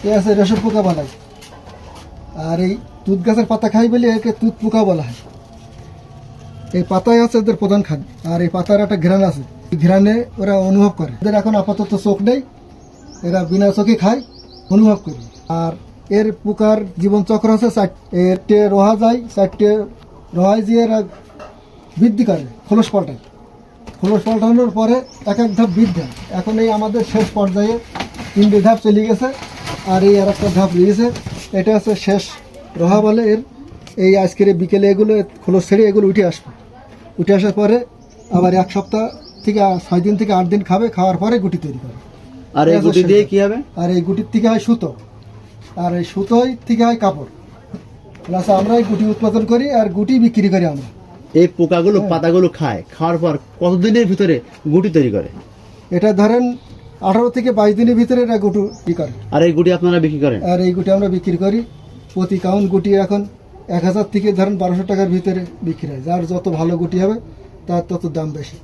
এ আছে রেশম পোকা বলা হয়। আর এই তুঁত গাছের পাতা খাই বলে একে তুঁত পোকা বলা হয়। এই পাতায় আছে এদের প্রধান খাদ্য। আর এই পাতার একটা ঘ্রাণ আছে, এই ঘ্রাণে ওরা অনুভব করে। এদের এখন আপাতত চোখ নেই, এরা বিনা চোখে খায়, অনুভব করে। আর এর পোকার জীবন চক্র আছে চারটে রোহা যায়, চারটে রোহায় দিয়ে এরা বৃদ্ধি করে, খোলস পাল্টায়। খোলস পাল্টানোর পরে এক এক ধাপ বৃদ্ধি হয়। এখন এই আমাদের শেষ পর্যায়ে 3টে ধাপ চলে গেছে, আর এই আর একটা ধাপ রয়েছে। এটা হচ্ছে শেষ রোহা বলে এর। এই আজকের বিকেলে এগুলো খোলস ছেড়ে এগুলো উঠে আসবে। উঠে আসার পরে আবার 1 সপ্তাহ থেকে 6 দিন থেকে 8 দিন খাবে, খাওয়ার পরে গুটি তৈরি করে। আর এই গুটি দিয়ে কি হবে? আর এই গুটির থেকে হয় সুতো, আর এই সুতোই থেকে হয় কাপড়। প্লাস আমরা এই গুটি উৎপাদন করি আর গুটি বিক্রি করি আমরা। এই পোকাগুলো পাতাগুলো খায়, খাওয়ার পর কতদিনের ভিতরে গুটি তৈরি করে? এটা ধরেন 18 থেকে 22 দিনের ভিতরে এরা গুটি করে। আর এই গুটি আপনারা বিক্রি করেন? আর এই গুটি আমরা বিক্রি করি। প্রতি কাউন্ট গুটি এখন 1000 থেকে ধরেন 1200 টাকার ভিতরে বিক্রি হয়। যার যত ভালো গুটি হবে তার তত দাম বেশি।